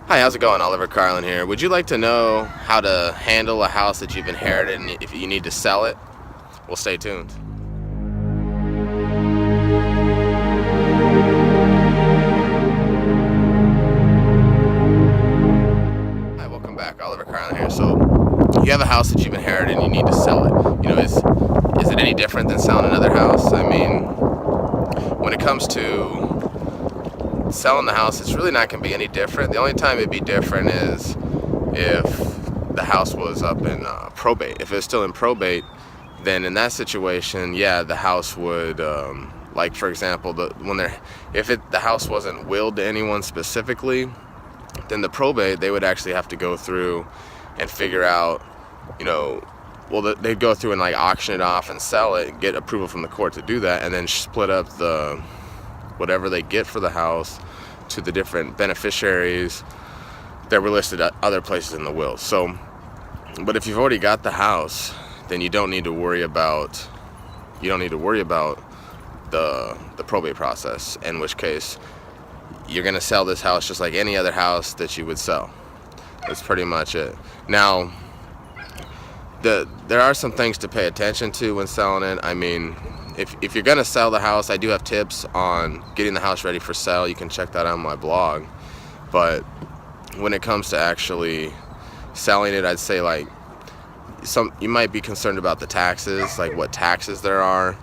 Hi, how's it going? Oliver Carlin here. Would you like to know how to handle a house that you've inherited and if you need to sell it? Well, stay tuned. Hi, welcome back. Oliver Carlin here. So, you have a house that you've inherited and you need to sell it. Is it any different than selling another house? I mean, when it comes to selling the house, it's really not going to be any different. The only time it'd be different is if the house was up in probate. If it's still in probate, then in that situation, yeah, the house would, like for example, the house wasn't willed to anyone specifically, then the probate, they would actually have to go through and figure out, they'd go through and like auction it off and sell it, get approval from the court to do that, and then split up whatever they get for the house to the different beneficiaries that were listed at other places in the will. So, but if you've already got the house, then you don't need to worry about the probate process, in which case you're going to sell this house just like any other house that you would sell. That's pretty much it. Now, there are some things to pay attention to when selling it. I mean, if you're going to sell the house, I do have tips on getting the house ready for sale. You can check that out on my blog. But when it comes to actually selling it, I'd say like you might be concerned about the taxes, like what taxes there are.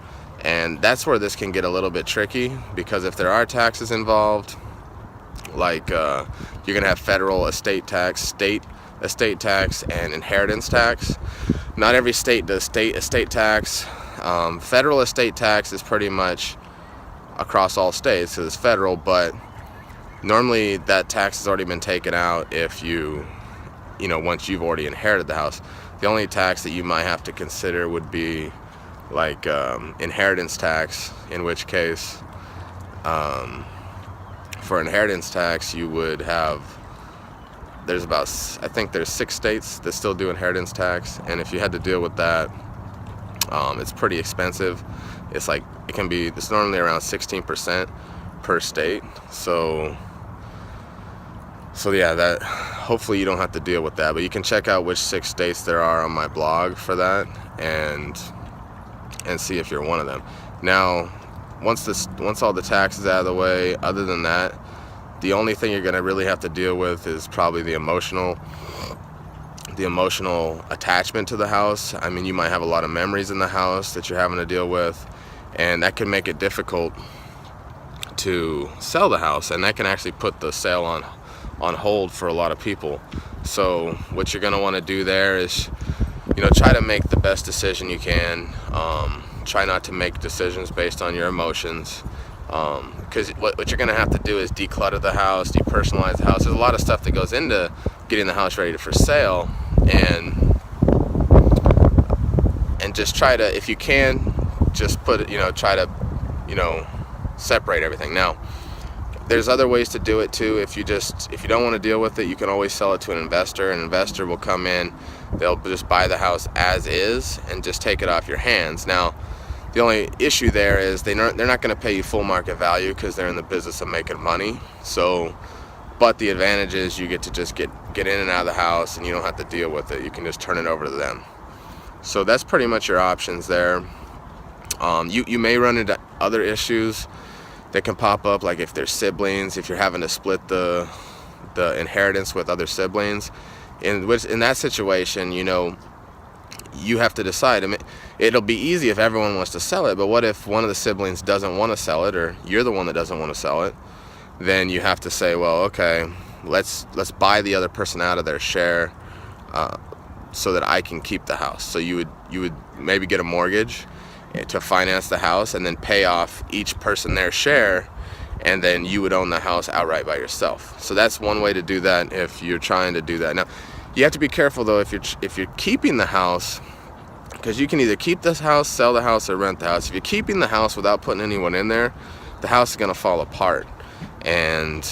And that's where this can get a little bit tricky, because if there are taxes involved, like you're going to have federal estate tax, state estate tax, and inheritance tax. Not every state does state estate tax. Federal estate tax is pretty much across all states, so it's federal, but normally that tax has already been taken out if once you've already inherited the house. The only tax that you might have to consider would be like inheritance tax, in which case for inheritance tax you would have, I think there's 6 states that still do inheritance tax, and if you had to deal with that, it's pretty expensive. It's normally around 16% per state. So yeah, that hopefully you don't have to deal with that, but you can check out which 6 states there are on my blog for that, and see if you're one of them. Now, once all the taxes out of the way, other than that, the only thing you're going to really have to deal with is probably the emotional attachment to the house. I mean, you might have a lot of memories in the house that you're having to deal with, and that can make it difficult to sell the house, and that can actually put the sale on hold for a lot of people. So what you're going to want to do there is, try to make the best decision you can. Try not to make decisions based on your emotions, because what you're going to have to do is declutter the house, depersonalize the house. There's a lot of stuff that goes into getting the house ready for sale, and just try to, if you can, just try to separate everything. Now, there's other ways to do it too. If you don't want to deal with it, you can always sell it to an investor. An investor will come in, they'll just buy the house as is and just take it off your hands. Now, the only issue there is they're not going to pay you full market value, because they're in the business of making money. So, but the advantage is you get to just get in and out of the house, and you don't have to deal with it. You can just turn it over to them. So that's pretty much your options there. You may run into other issues that can pop up, like if there's siblings, if you're having to split the inheritance with other siblings. In that situation, you have to decide. I mean, it'll be easy if everyone wants to sell it, but what if one of the siblings doesn't want to sell it, or you're the one that doesn't want to sell it? Then you have to say, well, okay, let's buy the other person out of their share, so that I can keep the house. So you would maybe get a mortgage to finance the house, and then pay off each person their share, and then you would own the house outright by yourself. So that's one way to do that if you're trying to do that. Now, you have to be careful though if you're keeping the house, because you can either keep this house, sell the house, or rent the house. If you're keeping the house without putting anyone in there, the house is going to fall apart, and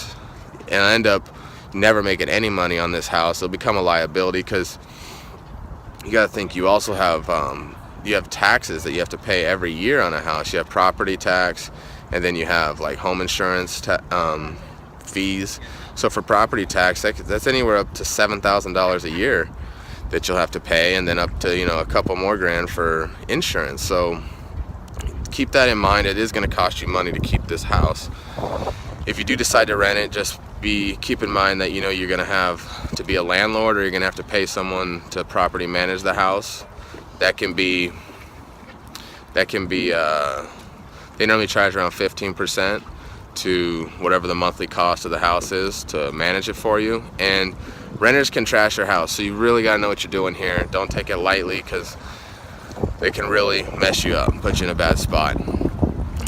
end up never making any money on this house. It'll become a liability, because you got to think you also have taxes that you have to pay every year on a house. You have property tax, and then you have like home insurance fees. So for property tax, that's anywhere up to $7,000 a year that you'll have to pay, and then up to, you know, a couple more grand for insurance. So keep that in mind. It is going to cost you money to keep this house. If you do decide to rent it, just keep in mind that, you know, you're going to have to be a landlord, or you're going to have to pay someone to property manage the house. That can be they normally charge around 15% to whatever the monthly cost of the house is to manage it for you. And renters can trash your house, so you really got to know what you're doing here. Don't take it lightly, because they can really mess you up, put you in a bad spot.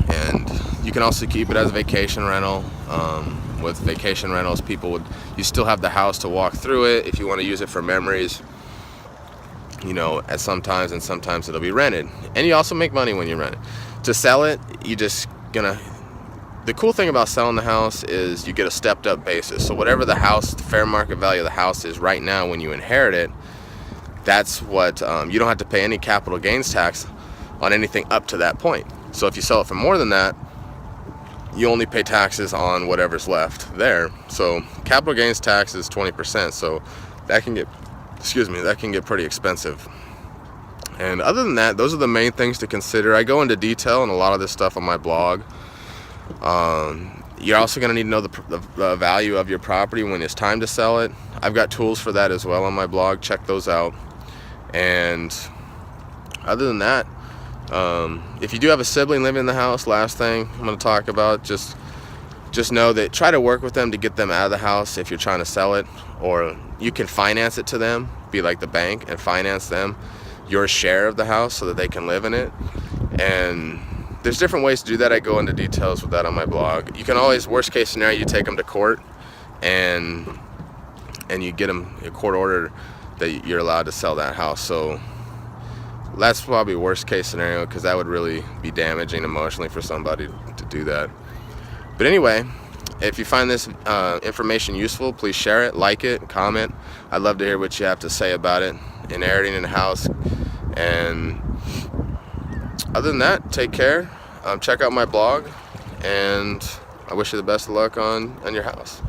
And you can also keep it as a vacation rental. With vacation rentals, you still have the house to walk through it if you want to use it for memories, you know, at sometimes, and sometimes it'll be rented. And you also make money when you rent it. To sell it, the cool thing about selling the house is you get a stepped up basis. So whatever the fair market value of the house is right now when you inherit it, that's what, you don't have to pay any capital gains tax on anything up to that point. So if you sell it for more than that, you only pay taxes on whatever's left there. So capital gains tax is 20%. So that can get pretty expensive. And other than that, those are the main things to consider. I go into detail on a lot of this stuff on my blog. You're also going to need to know the value of your property when it's time to sell it. I've got tools for that as well on my blog. Check those out. And other than that, if you do have a sibling living in the house, last thing I'm going to talk about, just know that try to work with them to get them out of the house if you're trying to sell it, or you can finance it to them, be like the bank, and finance them your share of the house so that they can live in it. And there's different ways to do that. I go into details with that on my blog. You can always, worst case scenario, you take them to court and you get them a court order that you're allowed to sell that house. So that's probably worst case scenario, because that would really be damaging emotionally for somebody to do that. But anyway, if you find this information useful, please share it, like it, comment. I'd love to hear what you have to say about it, inheriting in a house. And other than that, take care. Check out my blog, and I wish you the best of luck on your house.